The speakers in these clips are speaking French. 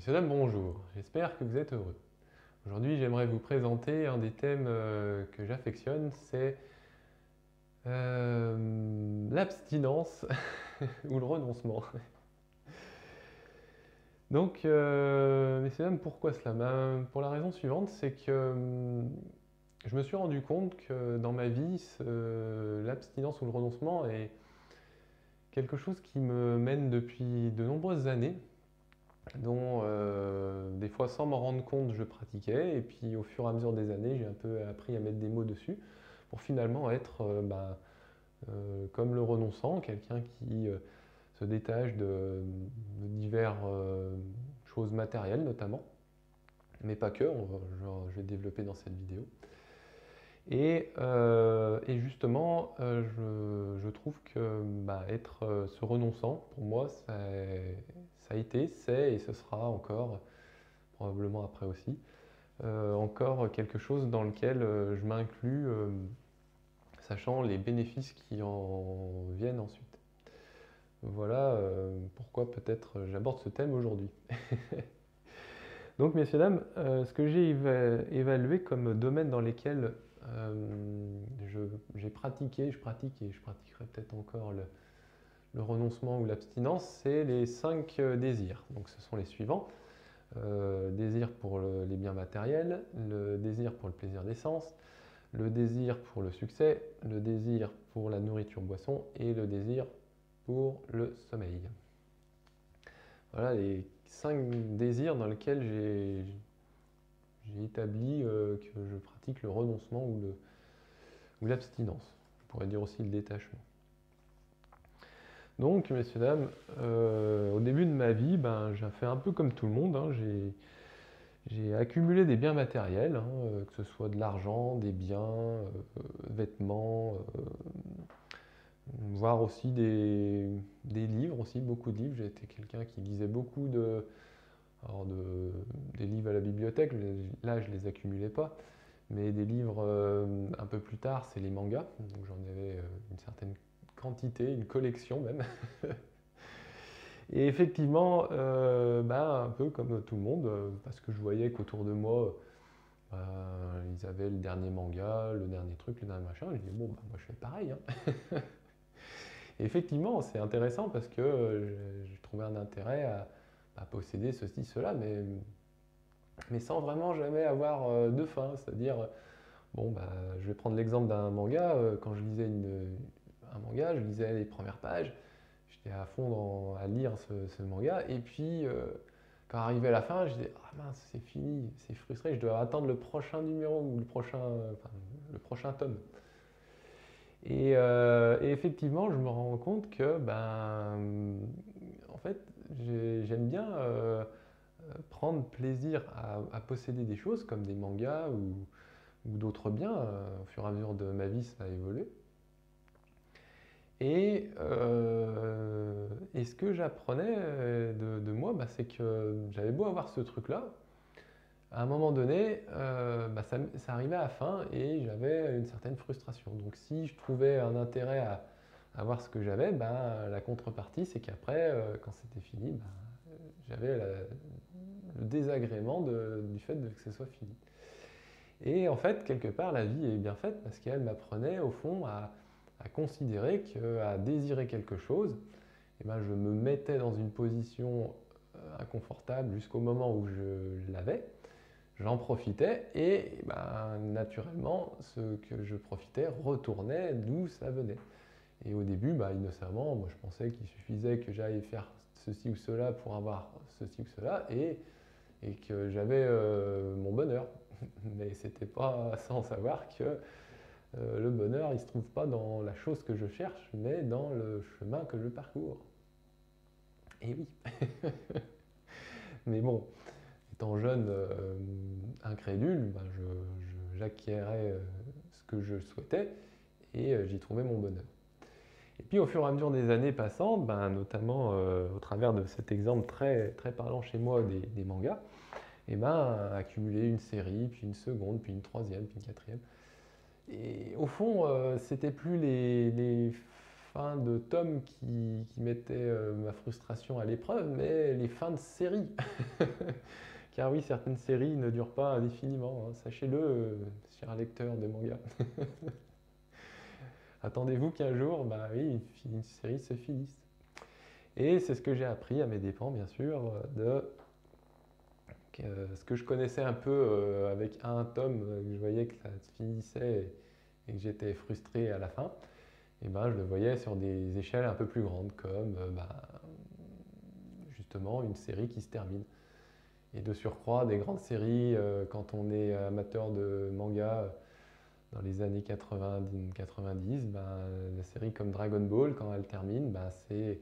Messieurs, dames, bonjour. J'espère que vous êtes heureux. Aujourd'hui, j'aimerais vous présenter un des thèmes que j'affectionne, c'est l'abstinence ou le renoncement. Donc, messieurs, dames, pourquoi cela? Pour la raison suivante, c'est que je me suis rendu compte que dans ma vie, l'abstinence ou le renoncement est quelque chose qui me mène depuis de nombreuses années, dont des fois sans m'en rendre compte je pratiquais, et puis au fur et à mesure des années j'ai un peu appris à mettre des mots dessus pour finalement être comme le renonçant, quelqu'un qui se détache de diverses choses matérielles notamment, mais pas que, je vais développer dans cette vidéo. Et justement, je trouve que être ce renonçant, pour moi, ça a été, c'est et ce sera encore, probablement après aussi, encore quelque chose dans lequel je m'inclus, sachant les bénéfices qui en viennent ensuite. Voilà pourquoi peut-être j'aborde ce thème aujourd'hui. Donc, messieurs, dames, ce que j'ai évalué comme domaine dans lesquels j'ai pratiqué, je pratique et je pratiquerai peut-être encore le renoncement ou l'abstinence, c'est les 5 désirs. Donc, ce sont les suivants. Désir pour les biens matériels, le désir pour le plaisir des sens, le désir pour le succès, le désir pour la nourriture-boisson et le désir pour le sommeil. Voilà les 5 désirs dans lesquels j'ai établi que je pratique le renoncement ou l'abstinence. On pourrait dire aussi le détachement. Donc, messieurs, dames, au début de ma vie, j'ai fait un peu comme tout le monde. J'ai accumulé des biens matériels, que ce soit de l'argent, des biens, vêtements, voire aussi des livres, aussi beaucoup de livres. J'ai été quelqu'un qui lisait beaucoup des livres à la bibliothèque. Là, je ne les accumulais pas. Mais des livres un peu plus tard, c'est les mangas. Donc j'en avais une certaine quantité, une collection même. Et effectivement, un peu comme tout le monde, parce que je voyais qu'autour de moi, ils avaient le dernier manga, le dernier truc, le dernier machin. Je dis, bon, moi je fais pareil, hein. Et effectivement, c'est intéressant parce que j'ai trouvé un intérêt à posséder ceci, cela, mais sans vraiment jamais avoir de fin. C'est-à-dire, bon, je vais prendre l'exemple d'un manga. Quand je lisais un manga, je lisais les premières pages. J'étais à fond à lire ce manga. Et puis, quand arrivait la fin, je disais, ah mince, c'est fini, c'est frustré, je dois attendre le prochain numéro ou le prochain tome. Et effectivement, je me rends compte que, en fait, j'aime bien prendre plaisir à posséder des choses comme des mangas ou d'autres biens. Au fur et à mesure de ma vie, ça a évolué. Et ce que j'apprenais de moi, c'est que j'avais beau avoir ce truc-là, à un moment donné, ça arrivait à la fin et j'avais une certaine frustration. Donc si je trouvais un intérêt à avoir ce que j'avais, la contrepartie, c'est qu'après, quand c'était fini, j'avais le désagrément du fait que ce soit fini. Et en fait, quelque part, la vie est bien faite parce qu'elle m'apprenait au fond à considérer qu'à désirer quelque chose, je me mettais dans une position inconfortable jusqu'au moment où je l'avais, j'en profitais et naturellement, ce que je profitais retournait d'où ça venait. Et au début, innocemment, moi je pensais qu'il suffisait que j'aille faire ceci ou cela pour avoir ceci ou cela et que j'avais mon bonheur. Mais c'était pas sans savoir que le bonheur, il ne se trouve pas dans la chose que je cherche, mais dans le chemin que je parcours. Et oui. Mais bon, étant jeune, incrédule, j'acquérais ce que je souhaitais et j'y trouvais mon bonheur. Et puis au fur et à mesure des années passantes, notamment au travers de cet exemple très, très parlant chez moi des mangas, accumuler une série, puis une seconde, puis une troisième, puis une quatrième. Et au fond, c'était plus fins de tomes qui mettaient ma frustration à l'épreuve, mais les fins de séries. Car oui, certaines séries ne durent pas indéfiniment, hein. Sachez-le, chers lecteurs de manga. Attendez-vous qu'un jour, bah oui, une série se finisse. Et c'est ce que j'ai appris à mes dépens, bien sûr, de ce que je connaissais un peu avec un tome, que je voyais que ça se finissait et que j'étais frustré à la fin. Et ben, je le voyais sur des échelles un peu plus grandes, comme justement une série qui se termine. Et de surcroît, des grandes séries, quand on est amateur de manga dans les années 90, ben, la série comme Dragon Ball, quand elle termine, ben, c'est...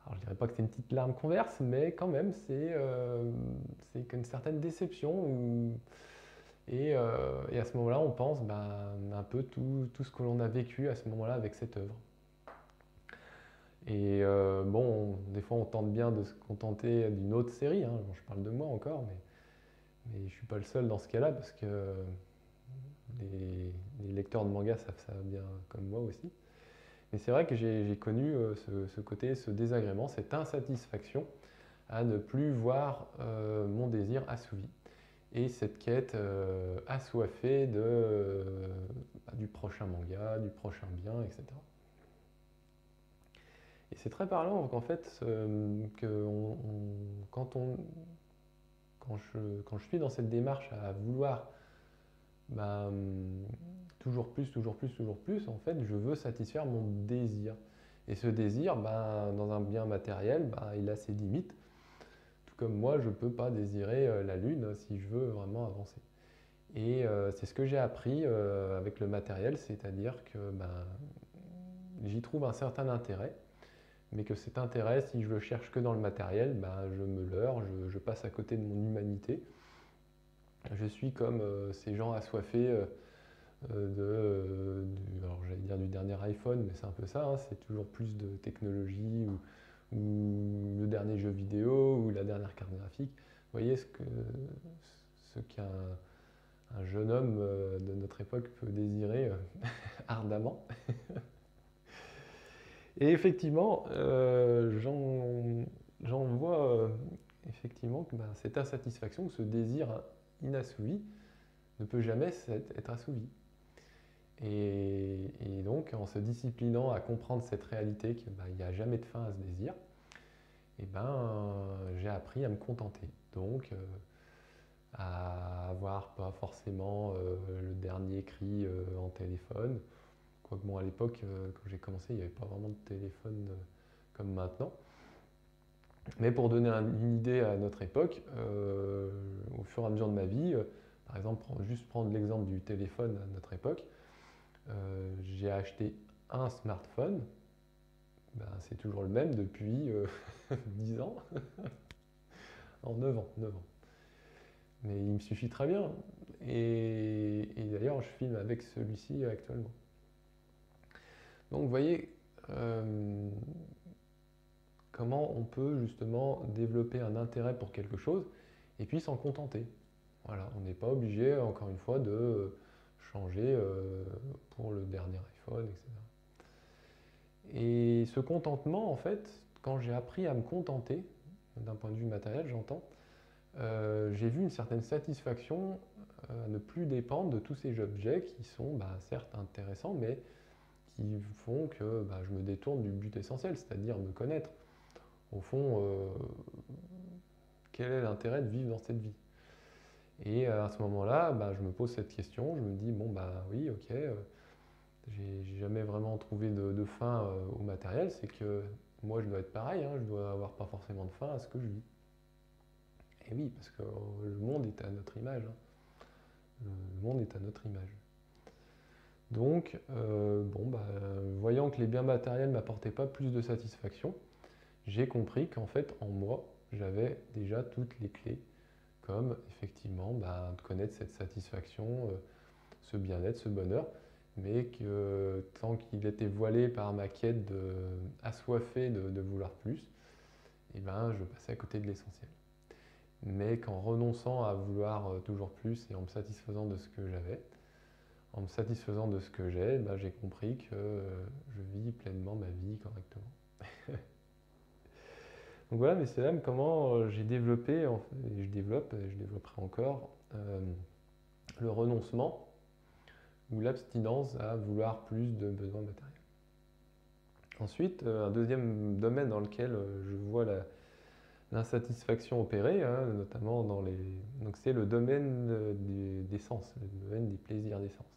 Alors je dirais pas que c'est une petite larme qu'on verse, mais quand même c'est une certaine déception. Et à ce moment-là, on pense ben, un peu tout ce que l'on a vécu à ce moment-là avec cette œuvre. Et bon, des fois on tente bien de se contenter d'une autre série, hein. Bon, je parle de moi encore, mais je ne suis pas le seul dans ce cas-là, parce que les lecteurs de manga savent ça bien comme moi aussi. Mais c'est vrai que j'ai connu ce côté, ce désagrément, cette insatisfaction à ne plus voir mon désir assouvi. Et cette quête assoiffée du prochain manga, du prochain bien, etc. Et c'est très parlant qu'en fait, quand je suis dans cette démarche à vouloir ben, toujours plus, toujours plus, toujours plus, en fait, je veux satisfaire mon désir. Et ce désir, ben, dans un bien matériel, ben, il a ses limites. Tout comme moi, je ne peux pas désirer la Lune si je veux vraiment avancer. Et c'est ce que j'ai appris avec le matériel, c'est-à-dire que ben, j'y trouve un certain intérêt, mais que cet intérêt, si je le cherche que dans le matériel, ben, je me leurre, je passe à côté de mon humanité. Je suis comme ces gens assoiffés alors j'allais dire du dernier iPhone, mais c'est un peu ça, hein, c'est toujours plus de technologie ou le dernier jeu vidéo ou la dernière carte graphique. Vous voyez ce qu'un jeune homme de notre époque peut désirer ardemment. Et effectivement, j'en vois effectivement que cette insatisfaction, ce désir inassouvi, ne peut jamais être assouvi. Et donc, en se disciplinant à comprendre cette réalité qu'il n'y a jamais de fin à ce désir, et j'ai appris à me contenter. Donc, à avoir pas forcément le dernier cri en téléphone. Quoique bon, à l'époque, quand j'ai commencé, il n'y avait pas vraiment de téléphone comme maintenant. Mais pour donner une idée à notre époque, au fur et à mesure de ma vie, par exemple, juste prendre l'exemple du téléphone à notre époque, j'ai acheté un smartphone, ben, c'est toujours le même depuis 10 ans, en 9 ans, 9 ans. Mais il me suffit très bien. Et d'ailleurs, je filme avec celui-ci actuellement. Donc vous voyez comment on peut justement développer un intérêt pour quelque chose et puis s'en contenter. Voilà, on n'est pas obligé, encore une fois, de changer pour le dernier iPhone, etc. Et ce contentement, en fait, quand j'ai appris à me contenter, d'un point de vue matériel, j'entends, j'ai vu une certaine satisfaction à ne plus dépendre de tous ces objets qui sont certes intéressants, mais qui font que je me détourne du but essentiel, c'est-à-dire me connaître. Au fond, quel est l'intérêt de vivre dans cette vie? Et à ce moment-là, je me pose cette question, je me dis, bon oui, ok, j'ai jamais vraiment trouvé de fin au matériel, c'est que moi je dois être pareil, hein, je dois avoir pas forcément de fin à ce que je vis. Et oui, parce que le monde est à notre image, hein. Le monde est à notre image. Donc, voyant que les biens matériels ne m'apportaient pas plus de satisfaction, j'ai compris qu'en fait, en moi, j'avais déjà toutes les clés, comme effectivement de connaître cette satisfaction, ce bien-être, ce bonheur, mais que tant qu'il était voilé par ma quête assoiffée de vouloir plus, je passais à côté de l'essentiel. Mais qu'en renonçant à vouloir toujours plus et en me satisfaisant de ce que j'avais, en me satisfaisant de ce que j'ai, bah, j'ai compris que je vis pleinement ma vie correctement. Donc voilà, mais c'est là comment j'ai développé, et je développe, et je développerai encore, le renoncement ou l'abstinence à vouloir plus de besoins matériels. Ensuite, un deuxième domaine dans lequel je vois l'insatisfaction opérer, hein, notamment dans les... Donc c'est le domaine des sens, le domaine des plaisirs des sens.